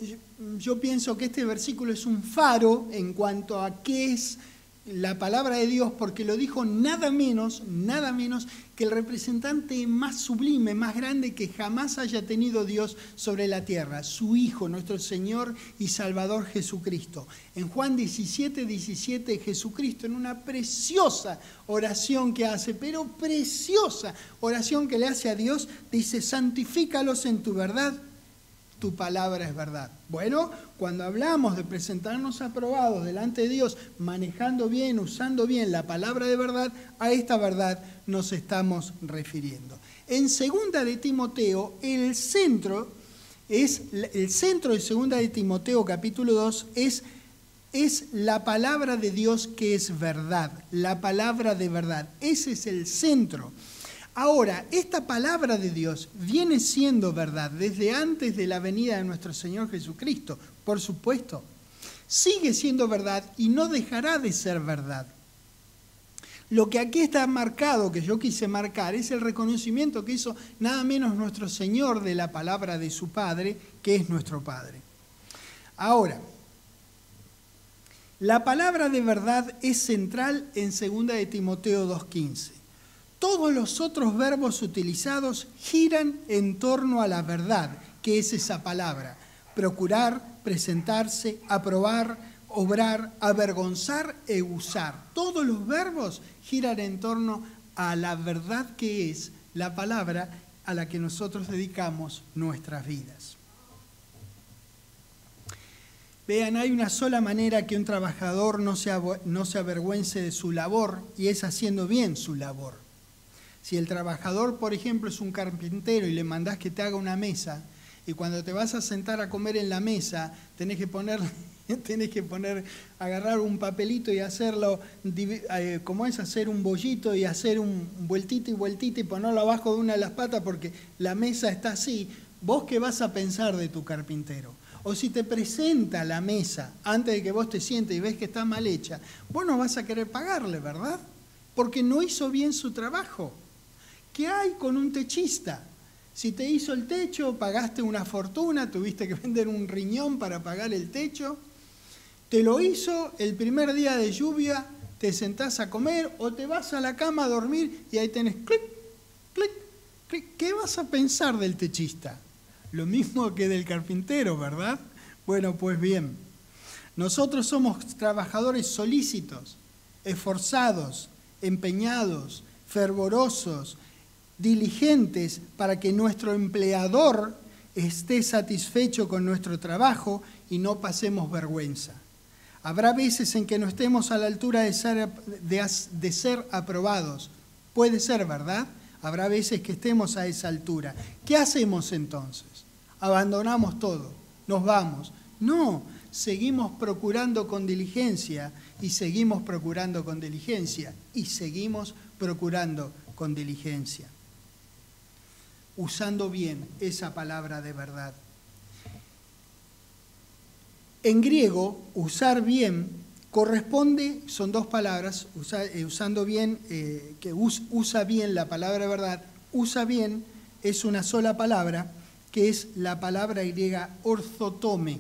yo pienso que este versículo es un faro en cuanto a qué es la palabra de Dios, porque lo dijo nada menos que el representante más sublime, más grande que jamás haya tenido Dios sobre la tierra, su Hijo, nuestro Señor y Salvador Jesucristo. En Juan 17:17, Jesucristo, en una preciosa oración que hace, pero preciosa oración que le hace a Dios, dice: santifícalos en tu verdad, tu palabra es verdad. Bueno, cuando hablamos de presentarnos aprobados delante de Dios, manejando bien, usando bien la palabra de verdad, a esta verdad nos estamos refiriendo. En 2 de Timoteo, el centro de 2 de Timoteo capítulo 2 es la palabra de Dios, que es verdad, la palabra de verdad. Ese es el centro. Ahora, esta palabra de Dios viene siendo verdad desde antes de la venida de nuestro Señor Jesucristo, por supuesto. Sigue siendo verdad y no dejará de ser verdad. Lo que aquí está marcado, que yo quise marcar, es el reconocimiento que hizo nada menos nuestro Señor de la palabra de su Padre, que es nuestro Padre. Ahora, la palabra de verdad es central en 2 de Timoteo 2:15. Todos los otros verbos utilizados giran en torno a la verdad, que es esa palabra: procurar, presentarse, aprobar, obrar, avergonzar e usar. Todos los verbos giran en torno a la verdad, que es la palabra a la que nosotros dedicamos nuestras vidas. Vean, hay una sola manera que un trabajador no se avergüence de su labor, y es haciendo bien su labor. Si el trabajador, por ejemplo, es un carpintero y le mandás que te haga una mesa, y cuando te vas a sentar a comer en la mesa tenés que agarrar un papelito y hacerlo, como es hacer un bollito y hacer un vueltita y vueltita y ponerlo abajo de una de las patas porque la mesa está así, ¿vos qué vas a pensar de tu carpintero? O si te presenta la mesa antes de que vos te sientes y ves que está mal hecha, vos no vas a querer pagarle, ¿verdad? Porque no hizo bien su trabajo. ¿Qué hay con un techista? Si te hizo el techo, pagaste una fortuna, tuviste que vender un riñón para pagar el techo. Te lo hizo el primer día de lluvia, te sentás a comer o te vas a la cama a dormir y ahí tenés clic, clic, clic. ¿Qué vas a pensar del techista? Lo mismo que del carpintero, ¿verdad? Bueno, pues bien, nosotros somos trabajadores solícitos, esforzados, empeñados, fervorosos, diligentes para que nuestro empleador esté satisfecho con nuestro trabajo y no pasemos vergüenza. Habrá veces en que no estemos a la altura de ser aprobados. Puede ser, ¿verdad? Habrá veces que estemos a esa altura. ¿Qué hacemos entonces? ¿Abandonamos todo? ¿Nos vamos? No, seguimos procurando con diligencia y seguimos procurando con diligencia y seguimos procurando con diligencia. Usando bien esa palabra de verdad. En griego, usar bien corresponde, son dos palabras, usando bien, que usa bien la palabra verdad, usa bien es una sola palabra, que es la palabra griega orthotome.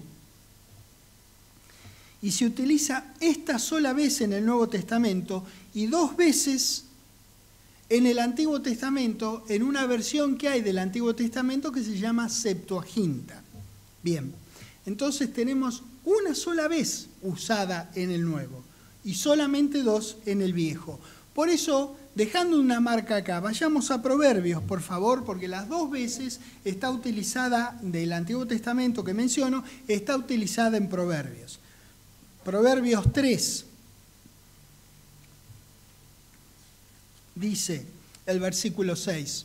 Y se utiliza esta sola vez en el Nuevo Testamento y 2 veces en el Antiguo Testamento, en una versión que hay del Antiguo Testamento que se llama Septuaginta. Bien, entonces tenemos una sola vez usada en el Nuevo y solamente 2 en el Viejo. Por eso, dejando una marca acá, vayamos a Proverbios, por favor, porque las 2 veces está utilizada del Antiguo Testamento que menciono, está utilizada en Proverbios. Proverbios 3. Dice el versículo 6,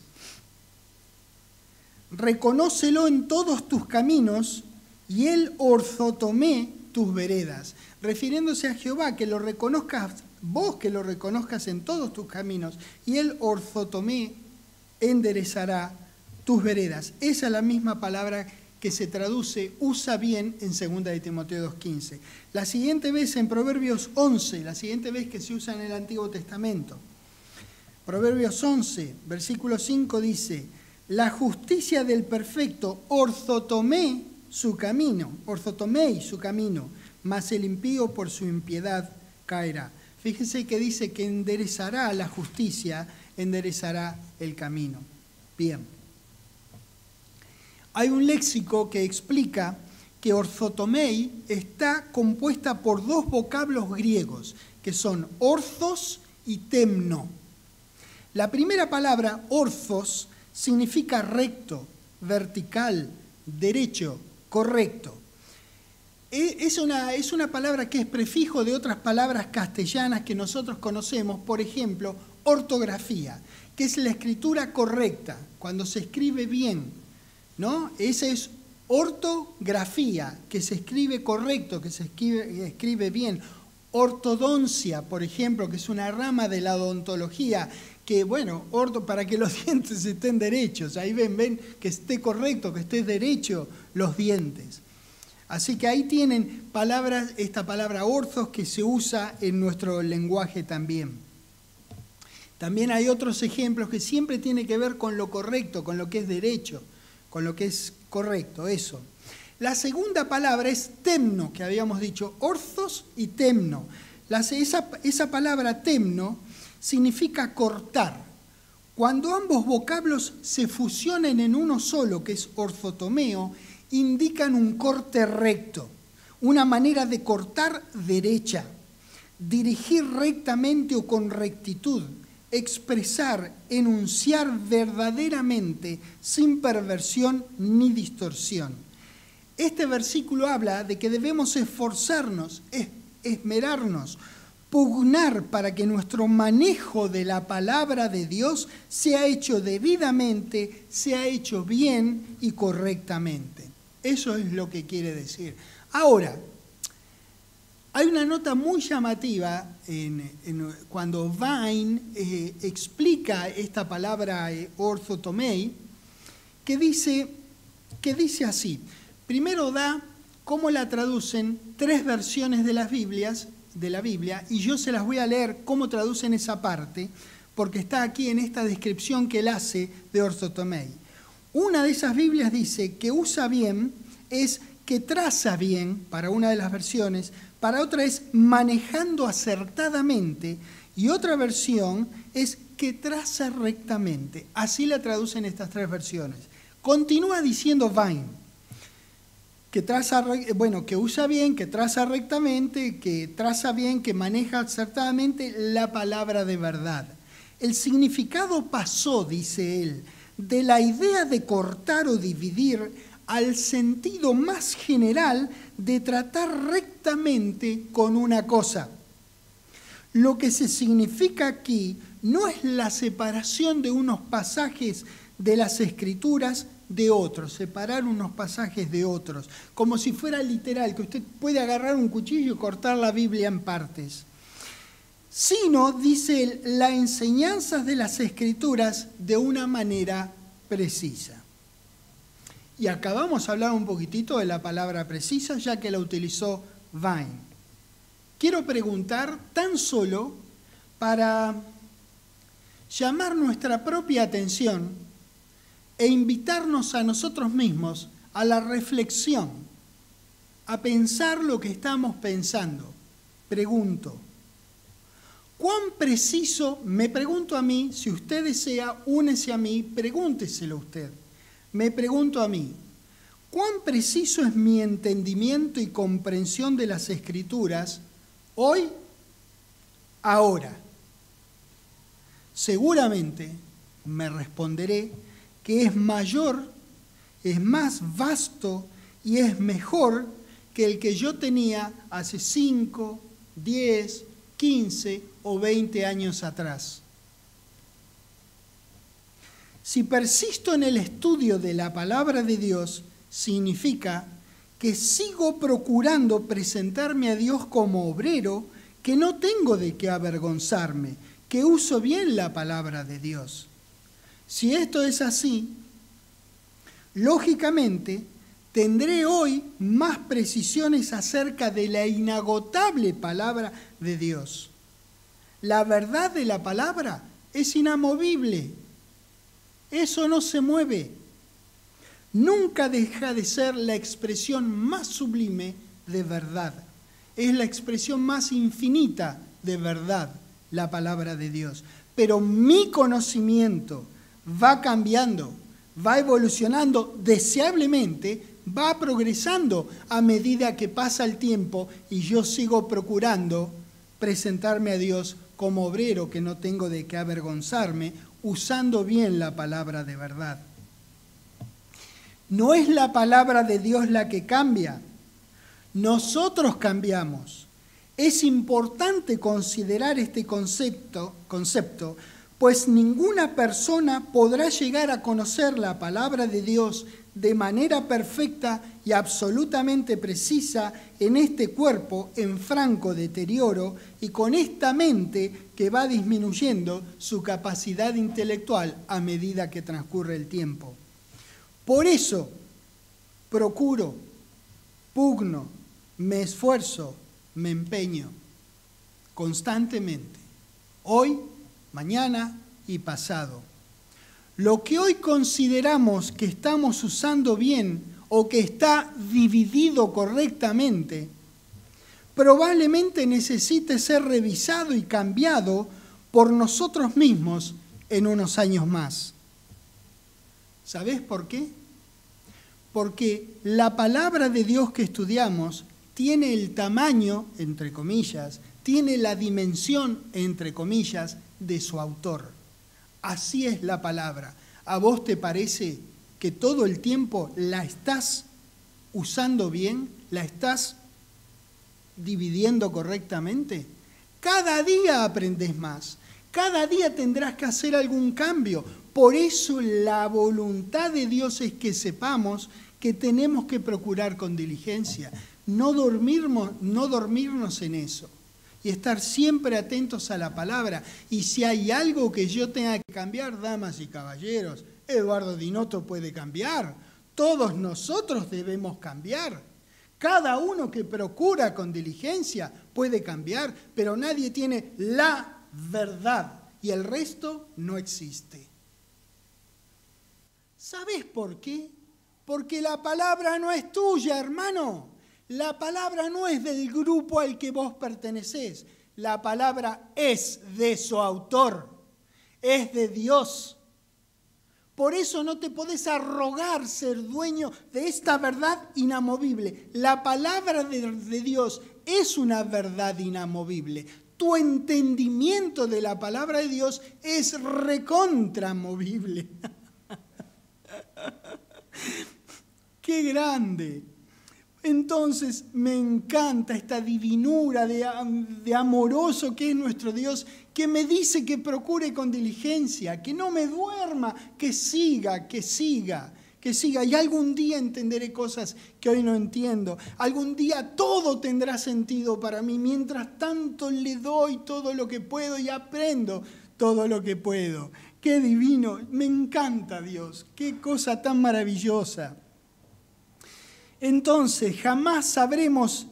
reconócelo en todos tus caminos y él orthotomé tus veredas, refiriéndose a Jehová, que lo reconozcas, vos que lo reconozcas en todos tus caminos y él orthotomé enderezará tus veredas. Esa es la misma palabra que se traduce usa bien en 2 de Timoteo 2:15. La siguiente vez en Proverbios 11, la siguiente vez que se usa en el Antiguo Testamento. Proverbios 11, versículo 5 dice, la justicia del perfecto orthotomé su camino, orthotomei su camino, mas el impío por su impiedad caerá. Fíjense que dice que enderezará la justicia, enderezará el camino. Bien. Hay un léxico que explica que orthotomei está compuesta por 2 vocablos griegos, que son orthos y temno. La primera palabra, orthos, significa recto, vertical, derecho, correcto. Es una palabra que es prefijo de otras palabras castellanas que nosotros conocemos, por ejemplo, ortografía, que es la escritura correcta, cuando se escribe bien, ¿no? Esa es ortografía, que se escribe correcto, que se escribe bien. Ortodoncia, por ejemplo, que es una rama de la odontología, que bueno, para que los dientes estén derechos, ahí ven que esté correcto, que esté derecho los dientes. Así que ahí tienen esta palabra orthos que se usa en nuestro lenguaje también. También hay otros ejemplos que siempre tienen que ver con lo correcto, con lo que es derecho, con lo que es correcto, eso. La segunda palabra es temno, que habíamos dicho, orthos y temno. Esa palabra temno significa cortar. Cuando ambos vocablos se fusionan en uno solo, que es orthotomeo, indican un corte recto, una manera de cortar derecha, dirigir rectamente o con rectitud, expresar, enunciar verdaderamente, sin perversión ni distorsión. Este versículo habla de que debemos esforzarnos, esmerarnos, pugnar para que nuestro manejo de la palabra de Dios sea hecho debidamente, sea hecho bien y correctamente. Eso es lo que quiere decir. Ahora, hay una nota muy llamativa cuando Vine explica esta palabra orthotomei, que dice así. Primero da cómo la traducen 3 versiones de la Biblia, y yo se las voy a leer cómo traducen esa parte, porque está aquí en esta descripción que él hace de orthotomei. Una de esas Biblias dice que usa bien es que traza bien, para una de las versiones, para otra es manejando acertadamente, y otra versión es que traza rectamente. Así la traducen estas 3 versiones. Continúa diciendo Vine, que usa bien, que traza rectamente, que traza bien, que maneja acertadamente la palabra de verdad. El significado pasó, dice él, de la idea de cortar o dividir al sentido más general de tratar rectamente con una cosa. Lo que se significa aquí no es la separación de unos pasajes de las Escrituras de otros, separar unos pasajes de otros, como si fuera literal, que usted puede agarrar un cuchillo y cortar la Biblia en partes, sino, dice él, las enseñanzas de las Escrituras de una manera precisa. Y acá vamos a hablar un poquitito de la palabra precisa, ya que la utilizó Vine. Quiero preguntar tan solo para llamar nuestra propia atención e invitarnos a nosotros mismos a la reflexión, a pensar lo que estamos pensando. Pregunto, ¿cuán preciso, me pregunto a mí, si usted desea, únese a mí, pregúnteselo usted. Me pregunto a mí, ¿cuán preciso es mi entendimiento y comprensión de las Escrituras hoy, ahora? Seguramente me responderé que es mayor, es más vasto y es mejor que el que yo tenía hace 5, 10, 15 o 20 años atrás. Si persisto en el estudio de la palabra de Dios, significa que sigo procurando presentarme a Dios como obrero, que no tengo de qué avergonzarme, que uso bien la palabra de Dios. Si esto es así, lógicamente tendré hoy más precisiones acerca de la inagotable palabra de Dios. La verdad de la palabra es inamovible. Eso no se mueve. Nunca deja de ser la expresión más sublime de verdad. Es la expresión más infinita de verdad, la palabra de Dios. Pero mi conocimiento va cambiando, va evolucionando deseablemente, va progresando a medida que pasa el tiempo y yo sigo procurando presentarme a Dios como obrero que no tengo de qué avergonzarme, usando bien la palabra de verdad. No es la palabra de Dios la que cambia, nosotros cambiamos. Es importante considerar este concepto, pues ninguna persona podrá llegar a conocer la palabra de Dios de manera perfecta y absolutamente precisa en este cuerpo en franco deterioro y con esta mente que va disminuyendo su capacidad intelectual a medida que transcurre el tiempo. Por eso procuro, pugno, me esfuerzo, me empeño constantemente, hoy, mañana y pasado. Lo que hoy consideramos que estamos usando bien o que está dividido correctamente, probablemente necesite ser revisado y cambiado por nosotros mismos en unos años más. ¿Sabés por qué? Porque la palabra de Dios que estudiamos tiene el tamaño, entre comillas, tiene la dimensión, entre comillas, de su autor. Así es la palabra. ¿A vos te parece que todo el tiempo la estás usando bien? ¿La estás dividiendo correctamente? Cada día aprendes más. Cada día tendrás que hacer algún cambio. Por eso la voluntad de Dios es que sepamos que tenemos que procurar con diligencia, no dormirnos en eso y estar siempre atentos a la palabra. Y si hay algo que yo tenga que cambiar, damas y caballeros, Eduardo Dinotto puede cambiar. Todos nosotros debemos cambiar. Cada uno que procura con diligencia puede cambiar, pero nadie tiene la verdad y el resto no existe. ¿Sabés por qué? Porque la palabra no es tuya, hermano. La palabra no es del grupo al que vos pertenecés. La palabra es de su autor, es de Dios. Por eso no te podés arrogar ser dueño de esta verdad inamovible. La palabra de Dios es una verdad inamovible. Tu entendimiento de la palabra de Dios es recontramovible. ¡Qué grande! Entonces me encanta esta divinura de amoroso que es nuestro Dios, que me dice que procure con diligencia, que no me duerma, que siga. Y algún día entenderé cosas que hoy no entiendo. Algún día todo tendrá sentido para mí. Mientras tanto le doy todo lo que puedo y aprendo todo lo que puedo. ¡Qué divino! Me encanta Dios. ¡Qué cosa tan maravillosa! Entonces, jamás sabremos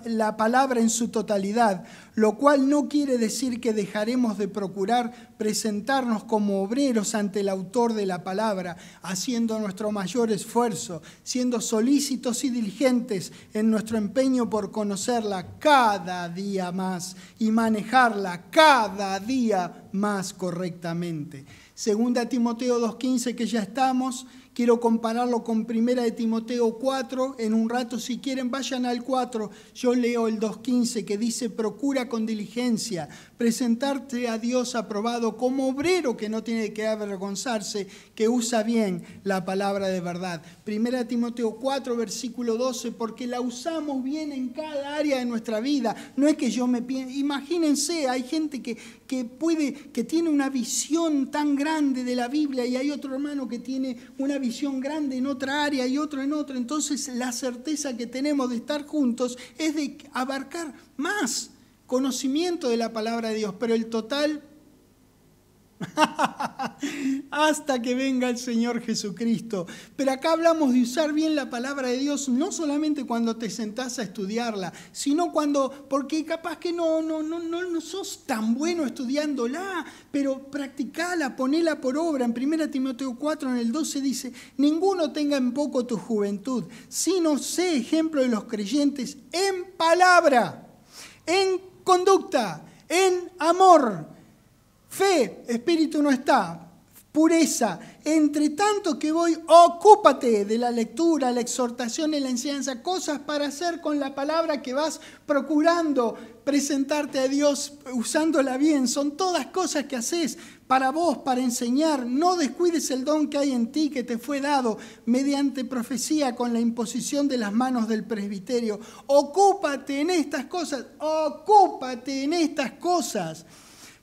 la palabra en su totalidad, lo cual no quiere decir que dejaremos de procurar presentarnos como obreros ante el autor de la palabra, haciendo nuestro mayor esfuerzo, siendo solícitos y diligentes en nuestro empeño por conocerla cada día más y manejarla cada día más correctamente. Segunda Timoteo 2:15, que ya estamos. Quiero compararlo con Primera de Timoteo 4. En un rato, si quieren, vayan al 4. Yo leo el 2:15 que dice: procura con diligencia presentarte a Dios aprobado como obrero que no tiene que avergonzarse, que usa bien la palabra de verdad. Primera de Timoteo 4, versículo 12, porque la usamos bien en cada área de nuestra vida. No es que yo me piense, imagínense, hay gente que tiene una visión tan grande de la Biblia y hay otro hermano que tiene una visión grande en otra área y otro en otra. Entonces la certeza que tenemos de estar juntos es de abarcar más conocimiento de la palabra de Dios, pero el total hasta que venga el Señor Jesucristo. Pero acá hablamos de usar bien la palabra de Dios, no solamente cuando te sentás a estudiarla, sino porque capaz que no sos tan bueno estudiándola, pero practicala, ponela por obra. En 1 Timoteo 4, en el 12 dice: ninguno tenga en poco tu juventud, sino sé ejemplo de los creyentes en palabra, en conducta, en amor, fe, espíritu no está, pureza. Entre tanto que voy, ocúpate de la lectura, la exhortación y la enseñanza, cosas para hacer con la palabra que vas procurando presentarte a Dios usándola bien. Son todas cosas que haces para vos, para enseñar. No descuides el don que hay en ti, que te fue dado mediante profecía con la imposición de las manos del presbiterio. Ocúpate en estas cosas,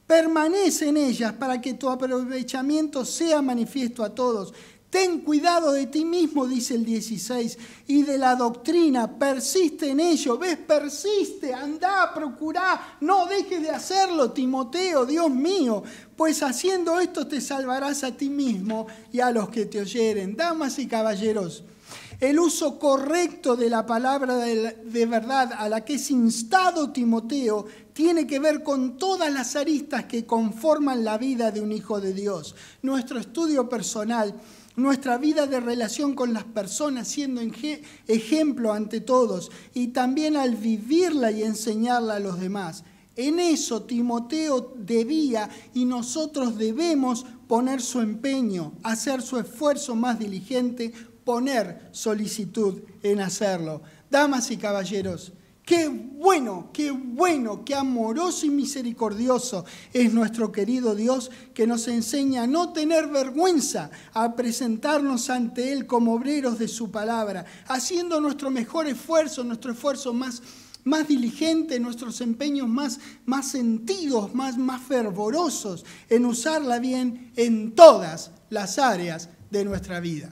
permanece en ellas para que tu aprovechamiento sea manifiesto a todos. Ten cuidado de ti mismo, dice el 16, y de la doctrina, persiste en ello. ¿Ves? Persiste, anda, procurá, no dejes de hacerlo, Timoteo, Dios mío, pues haciendo esto te salvarás a ti mismo y a los que te oyeren. Damas y caballeros, el uso correcto de la palabra de verdad a la que es instado Timoteo tiene que ver con todas las aristas que conforman la vida de un hijo de Dios. Nuestro estudio personal, nuestra vida de relación con las personas, siendo ejemplo ante todos, y también al vivirla y enseñarla a los demás. En eso Timoteo debía y nosotros debemos poner su empeño, hacer su esfuerzo más diligente, poner solicitud en hacerlo. Damas y caballeros, qué bueno, qué amoroso y misericordioso es nuestro querido Dios, que nos enseña a no tener vergüenza, a presentarnos ante Él como obreros de su palabra, haciendo nuestro mejor esfuerzo, nuestro esfuerzo más diligente, nuestros empeños más sentidos, más fervorosos en usarla bien en todas las áreas de nuestra vida.